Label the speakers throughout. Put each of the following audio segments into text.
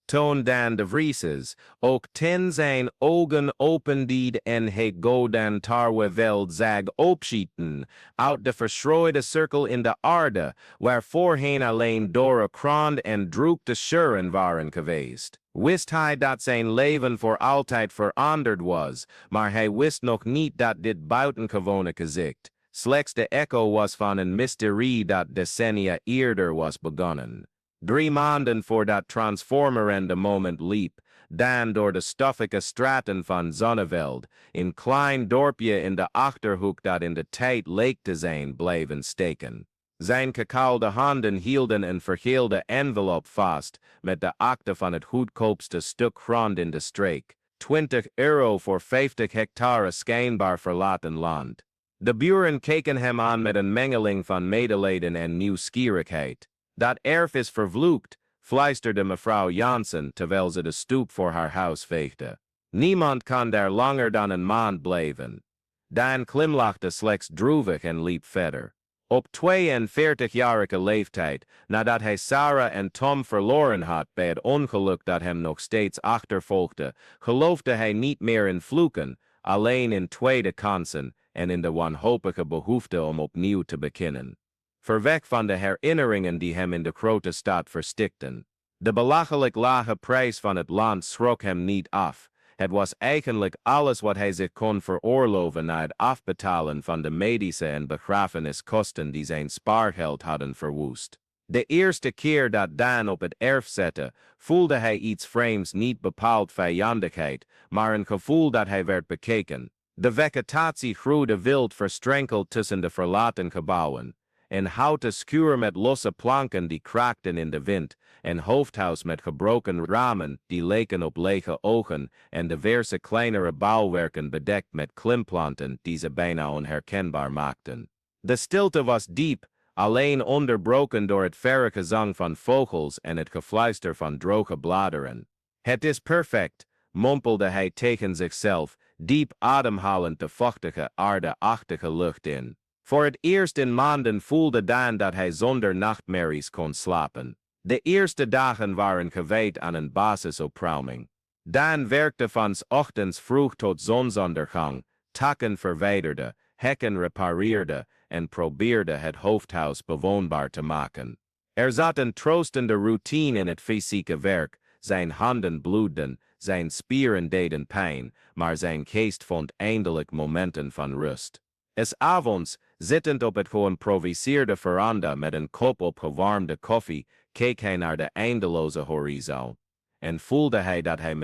Speaker 1: Toon dan de vrieses, ook ten zijn ogen opendied en he godan tarwe veld zag opschieten, out de verschroeide cirkel in de aarde, waar voorheen alleen door krand en droekte schuren waren geweest. Wist hij dat zijn leven voor altijd veranderd was, maar hij wist nog niet dat dit buitengewone gezicht slechts de echo was van een mysterie dat decennia eerder was begonnen. 3 maanden voordat transformerende moment liep, dan door de stoffige straten van Zonneveld, een klein dorpje in de Achterhoek dat in de tijd leek te zijn bleven steken. Zijn gekoude handen hielden een vergeelde envelop vast met de akte van het goedkoopste stuk grond in de streek, €20 voor 50 hectare schijnbaar verlaten land. De buren keken hem aan met een mengeling van medelijden en nieuwsgierigheid. Dat erf is vervloekt, fluisterde mevrouw Jansen terwijl ze de stoep voor haar huis veegde. Niemand kan daar langer dan een maand blijven. Dan glimlachte slechts droevig en liep verder. Op 42-jarige leeftijd, nadat hij Sarah en Tom verloren had bij het ongeluk dat hem nog steeds achtervolgde, geloofde hij niet meer in vloeken, alleen in tweede kansen en in de wanhopige behoefte om opnieuw te beginnen. Verwek van de herinneringen die hem in de grote stad verstikten. De belachelijk lage prijs van het land schrok hem niet af. Het was eigenlijk alles wat hij zich kon veroorloven na het afbetalen van de medische en begrafeniskosten die zijn spaargeld hadden verwoest. De eerste keer dat Dan op het erf zette, voelde hij iets vreemds, niet bepaald vijandigheid, maar een gevoel dat hij werd bekeken. De vegetatie groeide wild verstrenkeld tussen de verlaten gebouwen. Een houten schuur met losse planken die kraakten in de wind, een hoofdhuis met gebroken ramen die leken op lege ogen en diverse kleinere bouwwerken bedekt met klimplanten die ze bijna onherkenbaar maakten. De stilte was diep, alleen onderbroken door het verre gezang van vogels en het gefluister van droge bladeren. Het is perfect, mompelde hij tegen zichzelf, diep ademhalend de vochtige, aardeachtige lucht in. Voor het eerst in maanden voelde Dan dat hij zonder nachtmerries kon slapen. De eerste dagen waren gewijd aan een basisopruiming. Dan werkte van 's ochtends vroeg tot zonsondergang, takken verwijderde, hekken repareerde en probeerde het hoofdhuis bewoonbaar te maken. Er zat een troostende routine in het fysieke werk, zijn handen bloedden, zijn spieren deden pijn, maar zijn geest vond eindelijk momenten van rust. 's avonds, zittend op het geïmproviseerde veranda met een kop opgewarmde koffie, keek hij naar de eindeloze horizon. En voelde hij dat hij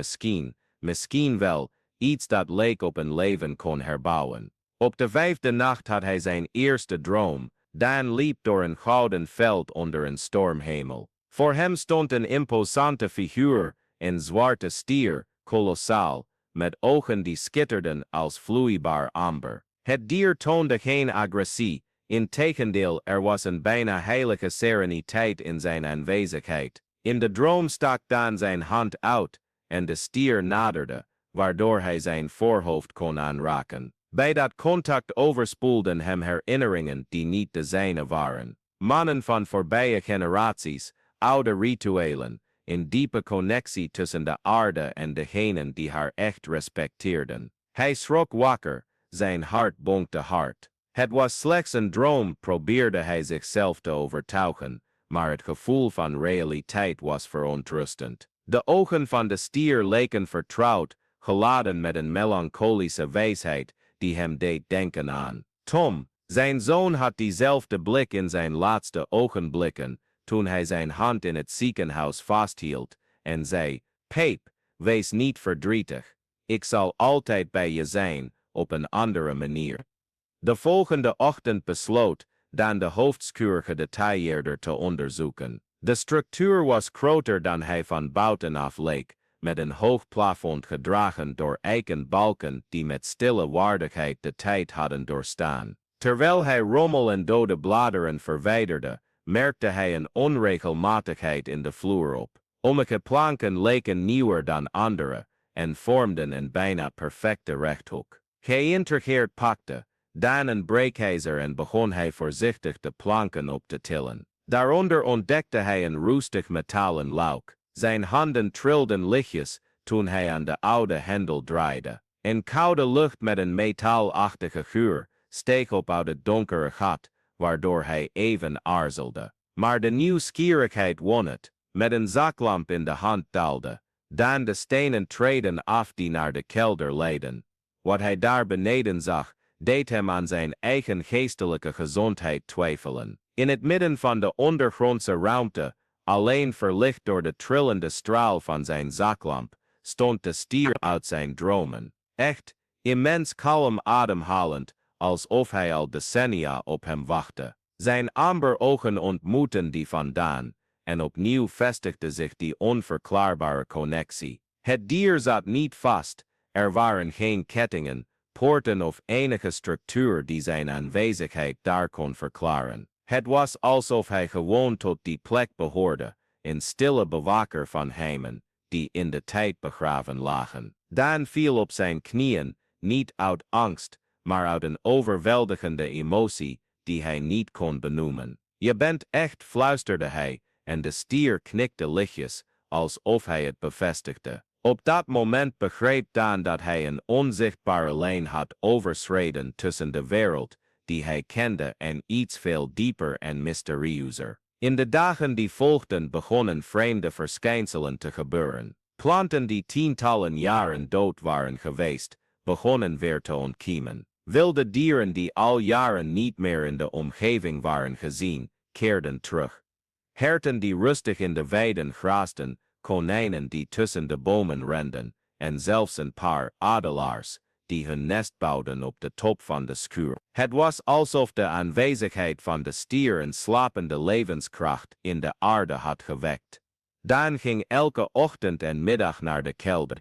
Speaker 1: misschien wel, iets dat leek op een leven kon herbouwen. Op de 5e nacht had hij zijn eerste droom. Dan liep door een gouden veld onder een stormhemel. Voor hem stond een imposante figuur, een zwarte stier, kolossaal, met ogen die schitterden als vloeibaar amber. Het dier toonde geen agressie, integendeel er was een bijna heilige sereniteit in zijn aanwezigheid. In de droom stak Dan zijn hand uit en de stier naderde, waardoor hij zijn voorhoofd kon aanraken. Bij dat contact overspoelden hem herinneringen die niet de zijne waren. Mannen van voorbije generaties, oude rituelen, in diepe connectie tussen de aarde en degenen die haar echt respecteerden. Hij schrok wakker, zijn hart bonkte hard. Het was slechts een droom, probeerde hij zichzelf te overtuigen, maar het gevoel van realiteit was verontrustend. De ogen van de stier leken vertrouwd, geladen met een melancholische wijsheid die hem deed denken aan Tom. Zijn zoon had diezelfde blik in zijn laatste ogenblikken, toen hij zijn hand in het ziekenhuis vasthield en zei: "Peep, wees niet verdrietig. Ik zal altijd bij je zijn, op een andere manier." De volgende ochtend besloot Dan de hoofdschuur gedetailleerder te onderzoeken. De structuur was groter dan hij van buitenaf leek, met een hoog plafond gedragen door eiken balken die met stille waardigheid de tijd hadden doorstaan. Terwijl hij rommel en dode bladeren verwijderde, merkte hij een onregelmatigheid in de vloer op. Sommige planken leken nieuwer dan andere en vormden een bijna perfecte rechthoek. Geïntrigeerd pakte Dan een breekijzer en begon hij voorzichtig de planken op te tillen. Daaronder ontdekte hij een roestig metalen luik. Zijn handen trilden lichtjes toen hij aan de oude hendel draaide. Een koude lucht met een metaalachtige geur steeg op uit het donkere gat, waardoor hij even aarzelde. Maar de nieuwsgierigheid won het. Met een zaklamp in de hand daalde dan de stenen treden af die naar de kelder leidden. Wat hij daar beneden zag, deed hem aan zijn eigen geestelijke gezondheid twijfelen. In het midden van de ondergrondse ruimte, alleen verlicht door de trillende straal van zijn zaklamp, stond de stier uit zijn dromen. Echt, immens kalm ademhalend, alsof hij al decennia op hem wachtte. Zijn amber ogen ontmoetten die van Daan, en opnieuw vestigde zich die onverklaarbare connectie. Het dier zat niet vast, er waren geen kettingen, poorten of enige structuur die zijn aanwezigheid daar kon verklaren. Het was alsof hij gewoon tot die plek behoorde, een stille bewaker van heimen, die in de tijd begraven lagen. Daan viel op zijn knieën, niet uit angst, maar uit een overweldigende emotie, die hij niet kon benoemen. Je bent echt, fluisterde hij, en de stier knikte lichtjes, alsof hij het bevestigde. Op dat moment begreep Daan dat hij een onzichtbare lijn had overschreden tussen de wereld die hij kende en iets veel dieper en mysterieuzer. In de dagen die volgden begonnen vreemde verschijnselen te gebeuren. Planten die tientallen jaren dood waren geweest, begonnen weer te ontkiemen. Wilde dieren die al jaren niet meer in de omgeving waren gezien, keerden terug. Herten die rustig in de weiden graasten, konijnen die tussen de bomen renden, en zelfs een paar adelaars die hun nest bouwden op de top van de schuur. Het was alsof de aanwezigheid van de stier een slapende levenskracht in de aarde had gewekt. Daan ging elke ochtend en middag naar de kelder.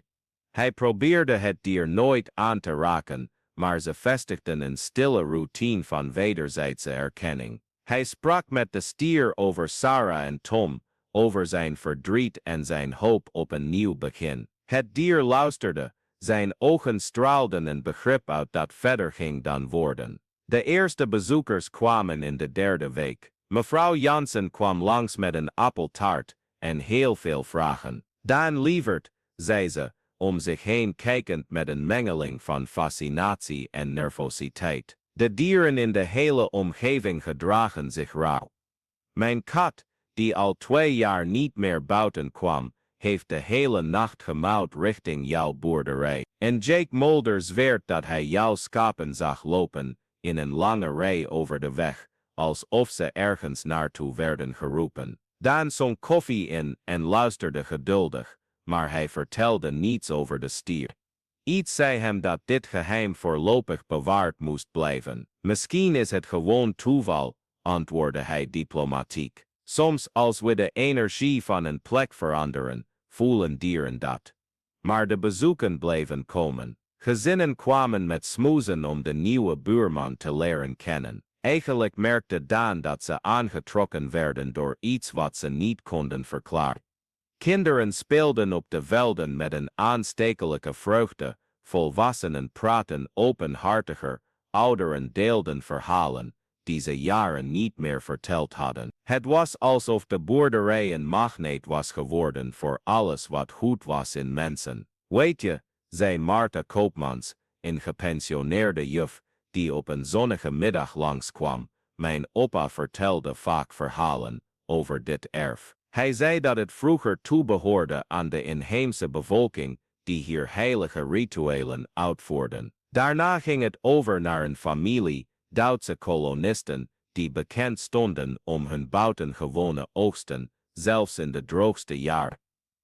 Speaker 1: Hij probeerde het dier nooit aan te raken, maar ze vestigden een stille routine van wederzijdse erkenning. Hij sprak met de stier over Sarah en Tom, over zijn verdriet en zijn hoop op een nieuw begin. Het dier luisterde, zijn ogen straalden een begrip uit dat verder ging dan woorden. De eerste bezoekers kwamen in de derde week. Mevrouw Jansen kwam langs met een appeltaart en heel veel vragen. Daan lieverd, zei ze, om zich heen kijkend met een mengeling van fascinatie en nervositeit. De dieren in de hele omgeving gedragen zich rauw. Mijn kat, die al 2 jaar niet meer buiten kwam, heeft de hele nacht gemauwd richting jouw boerderij. En Jake Mulder zweert dat hij jouw schapen zag lopen, in een lange rij over de weg, alsof ze ergens naartoe werden geroepen. Daan zonk koffie in en luisterde geduldig, maar hij vertelde niets over de stier. Iets zei hem dat dit geheim voorlopig bewaard moest blijven. Misschien is het gewoon toeval, antwoordde hij diplomatiek. Soms als we de energie van een plek veranderen, voelen dieren dat. Maar de bezoeken bleven komen. Gezinnen kwamen met smoezen om de nieuwe buurman te leren kennen. Eigenlijk merkte Daan dat ze aangetrokken werden door iets wat ze niet konden verklaren. Kinderen speelden op de velden met een aanstekelijke vreugde, volwassenen praten openhartiger, ouderen deelden verhalen die ze jaren niet meer verteld hadden. Het was alsof de boerderij een magneet was geworden voor alles wat goed was in mensen. Weet je, zei Martha Koopmans, een gepensioneerde juf, die op een zonnige middag langskwam, mijn opa vertelde vaak verhalen over dit erf. Hij zei dat het vroeger toebehoorde aan de inheemse bevolking die hier heilige rituelen uitvoerden. Daarna ging het over naar een familie Duitse kolonisten die bekend stonden om hun buitengewone oogsten, zelfs in de droogste jaar.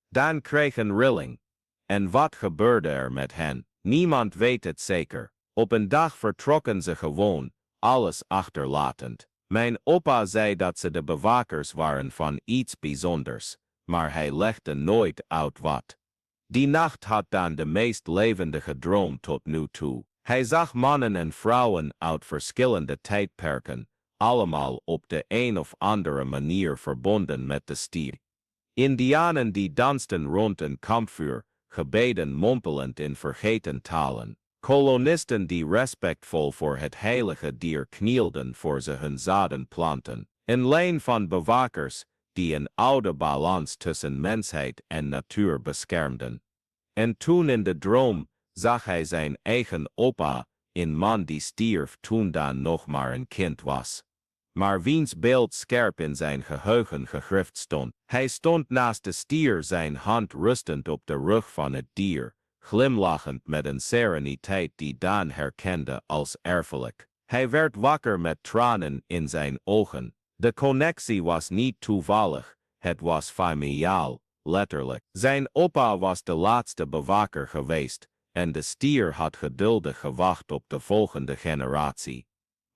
Speaker 1: Dan kreeg een rilling. En wat gebeurde er met hen? Niemand weet het zeker. Op een dag vertrokken ze gewoon, alles achterlatend. Mijn opa zei dat ze de bewakers waren van iets bijzonders, maar hij legde nooit uit wat. Die nacht had Dan de meest levendige droom tot nu toe. Hij zag mannen en vrouwen uit verschillende tijdperken, allemaal op de een of andere manier verbonden met de stier. Indianen die dansten rond een kampvuur, gebeden mompelend in vergeten talen. Kolonisten die respectvol voor het heilige dier knielden voor ze hun zaden planten. Een lijn van bewakers die een oude balans tussen mensheid en natuur beschermden. En toen in de droom zag hij zijn eigen opa, een man die stierf toen Dan nog maar een kind was. Maar wiens beeld scherp in zijn geheugen gegrift stond. Hij stond naast de stier, zijn hand rustend op de rug van het dier, glimlachend met een sereniteit die Dan herkende als erfelijk. Hij werd wakker met tranen in zijn ogen. De connectie was niet toevallig, het was familiaal, letterlijk. Zijn opa was de laatste bewaker geweest, en de stier had geduldig gewacht op de volgende generatie.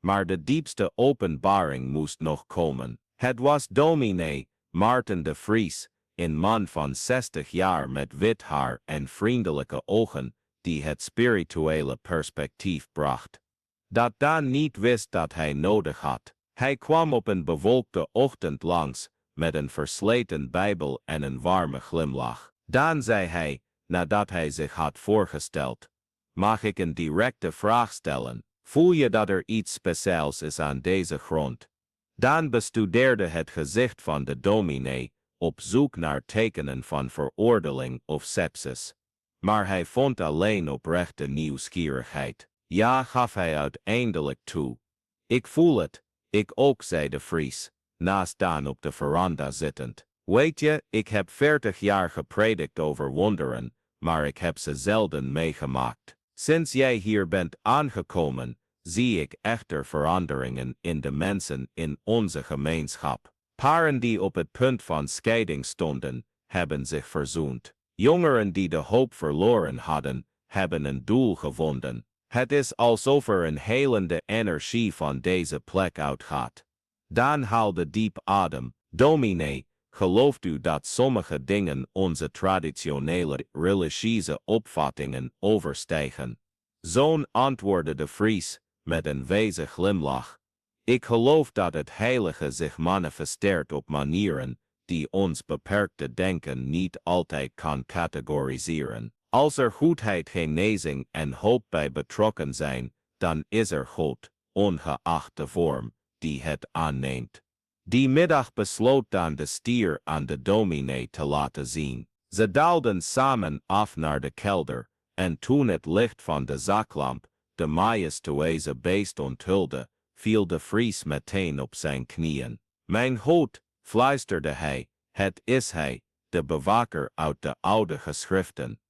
Speaker 1: Maar de diepste openbaring moest nog komen. Het was dominee Maarten de Vries, een man van 60 jaar met wit haar en vriendelijke ogen, die het spirituele perspectief bracht. Dat Dan niet wist dat hij nodig had. Hij kwam op een bewolkte ochtend langs, met een versleten Bijbel en een warme glimlach. Dan zei hij, nadat hij zich had voorgesteld: mag ik een directe vraag stellen? Voel je dat er iets speciaals is aan deze grond? Dan bestudeerde het gezicht van de dominee, op zoek naar tekenen van veroordeling of sepsis. Maar hij vond alleen oprechte nieuwsgierigheid. Ja, gaf hij uiteindelijk toe. Ik voel het, ik ook, zei de Vries, naast Dan op de veranda zittend. Weet je, ik heb 40 jaar gepredikt over wonderen, maar ik heb ze zelden meegemaakt. Sinds jij hier bent aangekomen, zie ik echter veranderingen in de mensen in onze gemeenschap. Paren die op het punt van scheiding stonden, hebben zich verzoend. Jongeren die de hoop verloren hadden, hebben een doel gevonden. Het is alsof er een helende energie van deze plek uitgaat. Dan haalde diep adem. Dominee, gelooft u dat sommige dingen onze traditionele religieuze opvattingen overstijgen? Zo'n antwoordde de Vries, met een wijze glimlach. Ik geloof dat het heilige zich manifesteert op manieren die ons beperkte denken niet altijd kan categoriseren. Als er goedheid, genezing en hoop bij betrokken zijn, dan is er God, ongeacht de vorm die het aanneemt. Die middag besloot Dan de stier aan de dominee te laten zien. Ze daalden samen af naar de kelder, en toen het licht van de zaklamp de majestueuze beest onthulde, viel de Vries meteen op zijn knieën. Mijn God, fluisterde hij, het is hij, de bewaker uit de oude geschriften.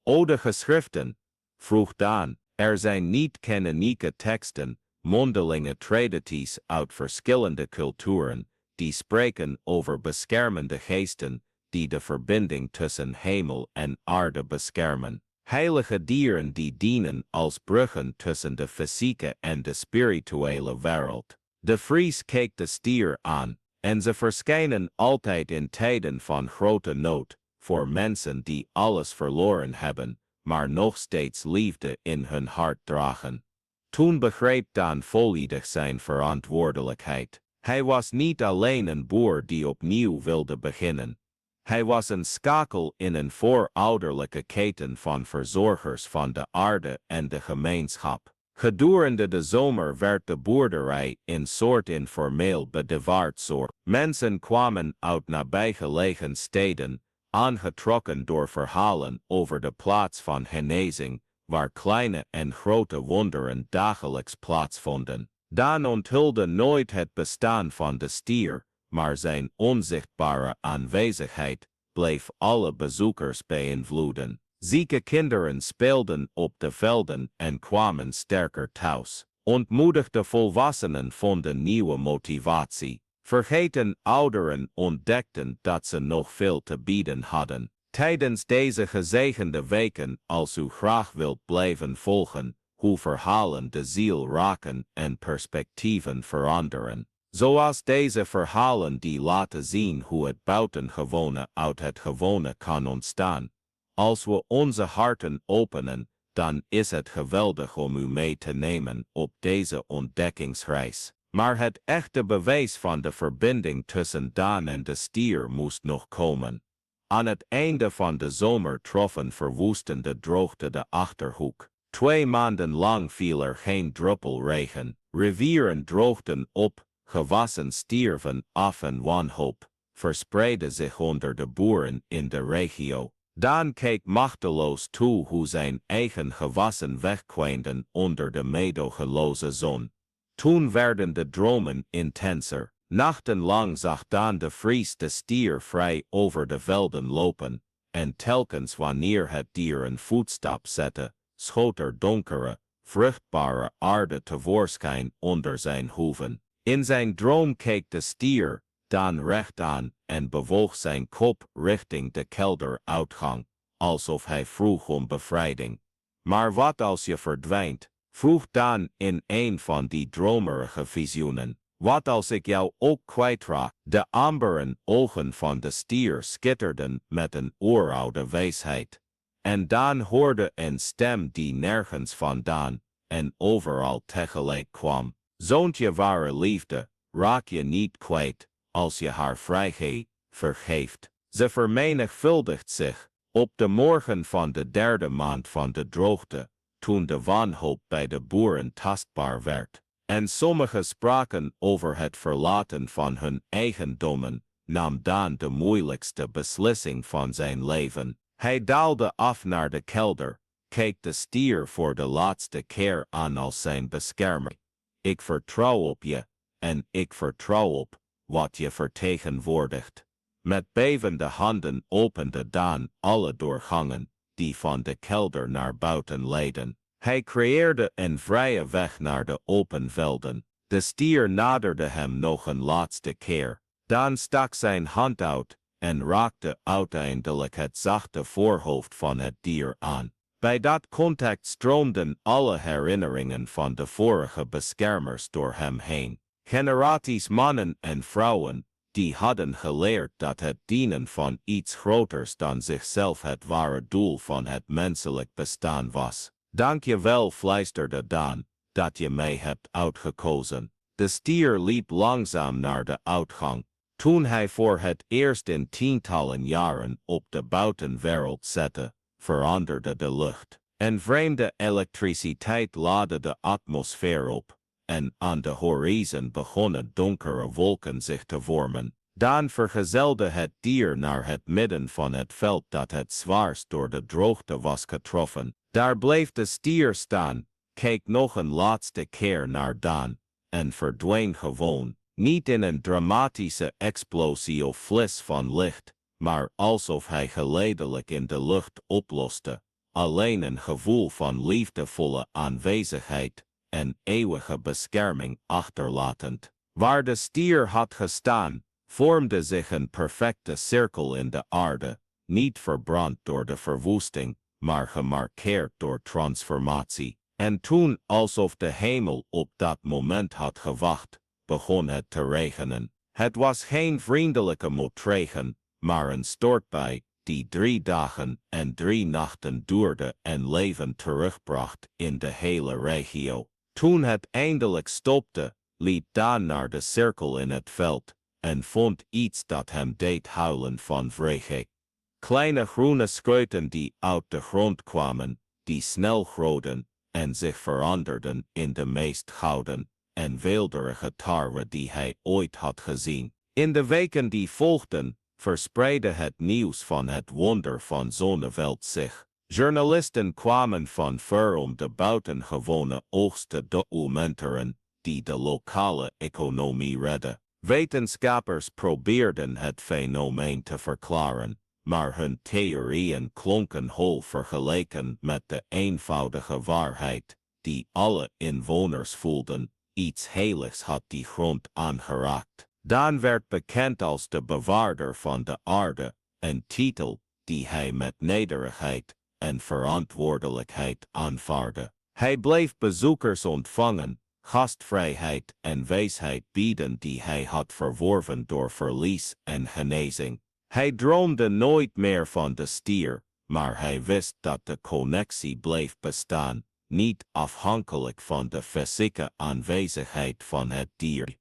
Speaker 1: Oude geschriften? Vroeg Dan. Er zijn niet canonieke teksten, mondelinge tradities uit verschillende culturen, die spreken over beschermende geesten, die de verbinding tussen hemel en aarde beschermen. Heilige dieren die dienen als bruggen tussen de fysieke en de spirituele wereld. De Vries keek de stier aan, en ze verschijnen altijd in tijden van grote nood, voor mensen die alles verloren hebben, maar nog steeds liefde in hun hart dragen. Toen begreep Dan volledig zijn verantwoordelijkheid. Hij was niet alleen een boer die opnieuw wilde beginnen. Hij was een schakel in een voorouderlijke keten van verzorgers van de aarde en de gemeenschap. Gedurende de zomer werd de boerderij in soort informeel bedevaart. Mensen kwamen uit nabijgelegen steden, aangetrokken door verhalen over de plaats van genezing, waar kleine en grote wonderen dagelijks plaatsvonden. Dan onthulde nooit het bestaan van de stier, maar zijn onzichtbare aanwezigheid bleef alle bezoekers beïnvloeden. Zieke kinderen speelden op de velden en kwamen sterker thuis. Ontmoedigde volwassenen vonden nieuwe motivatie. Vergeten ouderen ontdekten dat ze nog veel te bieden hadden. Tijdens deze gezegende weken, als u graag wilt blijven volgen, hoe verhalen de ziel raken en perspectieven veranderen. Zoals deze verhalen die laten zien hoe het buitengewone uit het gewone kan ontstaan. Als we onze harten openen, dan is het geweldig om u mee te nemen op deze ontdekkingsreis. Maar het echte bewijs van de verbinding tussen Dan en de stier moest nog komen. Aan het einde van de zomer trof een verwoestende droogte de Achterhoek. 2 maanden lang viel er geen druppel regen. Rivieren droogden op, gewassen stierven af en wanhoop verspreidde zich onder de boeren in de regio. Daan keek machteloos toe hoe zijn eigen gewassen wegkwijnden onder de meedogenloze zon. Toen werden de dromen intenser. Nachtenlang zag Daan de Vries de stier vrij over de velden lopen, en telkens wanneer het dier een voetstap zette, schoot er donkere, vruchtbare aarde tevoorschijn onder zijn hoeven. In zijn droom keek de stier Daan recht aan en bewoog zijn kop richting de kelderuitgang, alsof hij vroeg om bevrijding. Maar wat als je verdwijnt? Vroeg Daan in een van die dromerige visioenen. Wat als ik jou ook kwijtraak? De amberen ogen van de stier schitterden met een oeroude wijsheid. En Daan hoorde een stem die nergens vandaan en overal tegelijk kwam. Zoontje, ware liefde, raak je niet kwijt als je haar vergeeft. Ze vermenigvuldigt zich op de morgen van de derde maand van de droogte, toen de wanhoop bij de boeren tastbaar werd, en sommigen spraken over het verlaten van hun eigendommen, nam Daan de moeilijkste beslissing van zijn leven. Hij daalde af naar de kelder, keek de stier voor de laatste keer aan als zijn beschermer. Ik vertrouw op je, en ik vertrouw op wat je vertegenwoordigt. Met bevende handen opende Daan alle doorgangen die van de kelder naar buiten leidden. Hij creëerde een vrije weg naar de open velden. De stier naderde hem nog een laatste keer. Daan stak zijn hand uit en raakte uiteindelijk het zachte voorhoofd van het dier aan. Bij dat contact stroomden alle herinneringen van de vorige beschermers door hem heen. Generaties mannen en vrouwen, die hadden geleerd dat het dienen van iets groters dan zichzelf het ware doel van het menselijk bestaan was. Dank je wel, fluisterde Daan, dat je mij hebt uitgekozen. De stier liep langzaam naar de uitgang. Toen hij voor het eerst in tientallen jaren op de buitenwereld zette, veranderde de lucht. En vreemde elektriciteit laadde de atmosfeer op, en aan de horizon begonnen donkere wolken zich te vormen. Daan vergezelde het dier naar het midden van het veld dat het zwaarst door de droogte was getroffen. Daar bleef de stier staan, keek nog een laatste keer naar Daan, en verdween gewoon, niet in een dramatische explosie of flis van licht, maar alsof hij geleidelijk in de lucht oploste, alleen een gevoel van liefdevolle aanwezigheid en eeuwige bescherming achterlatend. Waar de stier had gestaan, vormde zich een perfecte cirkel in de aarde, niet verbrand door de verwoesting, maar gemarkeerd door transformatie. En toen, alsof de hemel op dat moment had gewacht, begon het te regenen. Het was geen vriendelijke motregen, maar een stortbui die 3 dagen en 3 nachten duurde en leven terugbracht in de hele regio. Toen het eindelijk stopte, liep Daan naar de cirkel in het veld en vond iets dat hem deed huilen van vreugde. Kleine groene skruiten die uit de grond kwamen, die snel groeiden en zich veranderden in de meest gouden en weelderige tarwe die hij ooit had gezien. In de weken die volgden, verspreidde het nieuws van het wonder van Zonneveld zich. Journalisten kwamen van ver om de buitengewone oogst te documenteren, die de lokale economie redden. Wetenschappers probeerden het fenomeen te verklaren, maar hun theorieën klonken hol vergeleken met de eenvoudige waarheid, die alle inwoners voelden. Iets heiligs had die grond aangeraakt. Daan werd bekend als de bewaarder van de aarde, een titel die hij met nederigheid en verantwoordelijkheid aanvaardde. Hij bleef bezoekers ontvangen, gastvrijheid en wijsheid bieden die hij had verworven door verlies en genezing. Hij droomde nooit meer van de stier, maar hij wist dat de connectie bleef bestaan, niet afhankelijk van de fysieke aanwezigheid van het dier,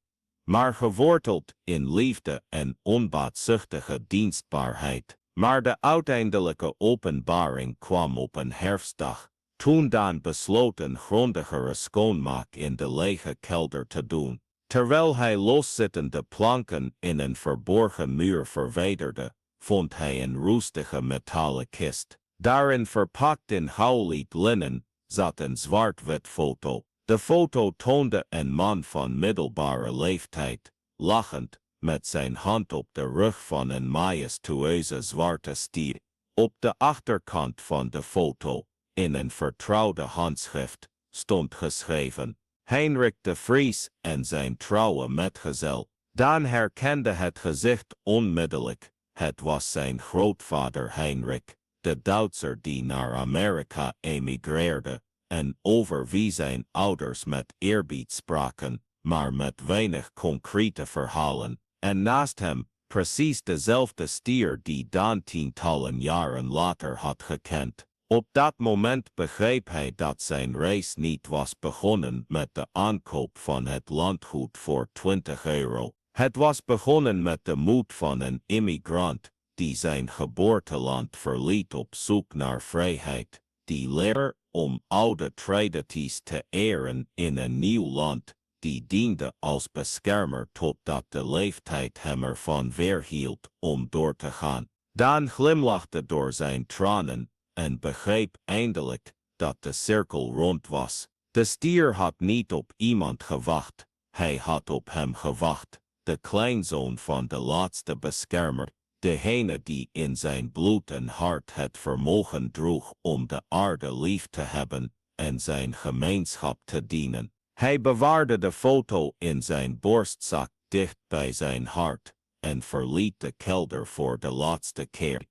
Speaker 1: maar geworteld in liefde en onbaatzuchtige dienstbaarheid. Maar de uiteindelijke openbaring kwam op een herfstdag, toen Daan besloot een grondigere schoonmaak in de lege kelder te doen. Terwijl hij loszittende planken in een verborgen muur verwijderde, vond hij een roestige metalen kist. Daarin verpakt in gauwliet linnen zat een zwart-wit foto. De foto toonde een man van middelbare leeftijd, lachend, met zijn hand op de rug van een majestueuze zwarte stier. Op de achterkant van de foto, in een vertrouwde handschrift, stond geschreven: Heinrich de Vries en zijn trouwe metgezel. Dan herkende het gezicht onmiddellijk. Het was zijn grootvader Heinrich, de Duitser die naar Amerika emigreerde, en over wie zijn ouders met eerbied spraken, maar met weinig concrete verhalen. En naast hem, precies dezelfde stier die Dan tientallen jaren later had gekend. Op dat moment begreep hij dat zijn reis niet was begonnen met de aankoop van het landgoed voor €20. Het was begonnen met de moed van een immigrant die zijn geboorteland verliet op zoek naar vrijheid, die leer om oude tradities te eren in een nieuw land, die diende als beschermer totdat de leeftijd hem ervan weerhield om door te gaan. Dan glimlachte door zijn tranen en begreep eindelijk dat de cirkel rond was. De stier had niet op iemand gewacht, hij had op hem gewacht, de kleinzoon van de laatste beschermer, degene die in zijn bloed en hart het vermogen droeg om de aarde lief te hebben en zijn gemeenschap te dienen. Hij bewaarde de foto in zijn borstzak dicht bij zijn hart en verliet de kelder voor de laatste keer.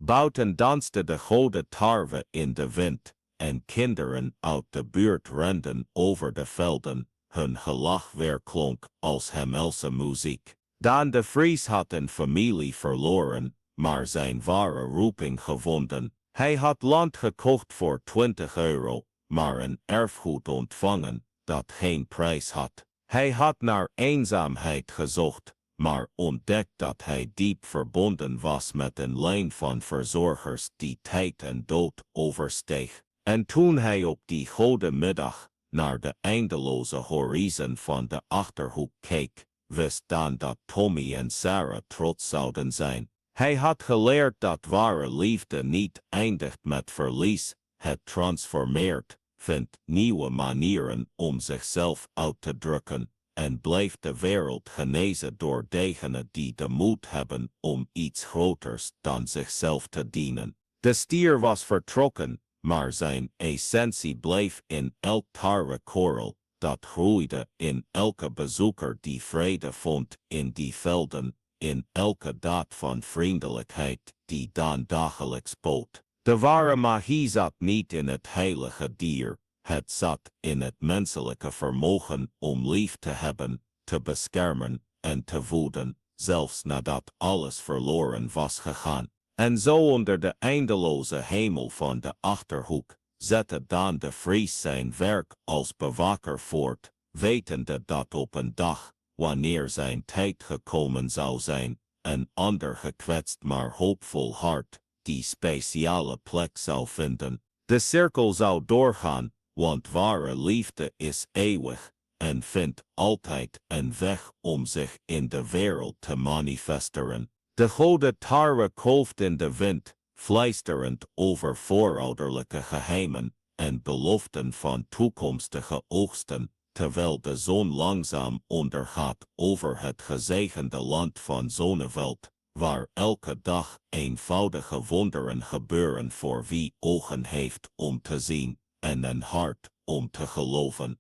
Speaker 1: Buiten danste de gouden tarwe in de wind, en kinderen uit de buurt renden over de velden, hun gelach weerklonk als hemelse muziek. Dan de Vries had een familie verloren, maar zijn ware roeping gevonden. Hij had land gekocht voor €20, maar een erfgoed ontvangen dat geen prijs had. Hij had naar eenzaamheid gezocht, maar ontdekt dat hij diep verbonden was met een lijn van verzorgers die tijd en dood oversteeg. En toen hij op die gouden middag naar de eindeloze horizon van de Achterhoek keek, wist Dan dat Tommy en Sarah trots zouden zijn. Hij had geleerd dat ware liefde niet eindigt met verlies, het transformeert, vindt nieuwe manieren om zichzelf uit te drukken, en blijft de wereld genezen door degenen die de moed hebben om iets groters dan zichzelf te dienen. De stier was vertrokken, maar zijn essentie bleef in elk tarwekorrel dat groeide, in elke bezoeker die vrede vond in die velden, in elke daad van vriendelijkheid die Dan dagelijks bood. De ware magie zat niet in het heilige dier, het zat in het menselijke vermogen om lief te hebben, te beschermen en te voeden, zelfs nadat alles verloren was gegaan. En zo onder de eindeloze hemel van de Achterhoek zette Dan de Vries zijn werk als bewaker voort, wetende dat op een dag, wanneer zijn tijd gekomen zou zijn, een ander gekwetst maar hoopvol hart die speciale plek zou vinden. De cirkel zou doorgaan, want ware liefde is eeuwig en vindt altijd een weg om zich in de wereld te manifesteren. De gouden tarwe kolft in de wind, fluisterend over voorouderlijke geheimen en beloften van toekomstige oogsten, terwijl de zon langzaam ondergaat over het gezegende land van Zonneveld, waar elke dag eenvoudige wonderen gebeuren voor wie ogen heeft om te zien en een hart om te geloven.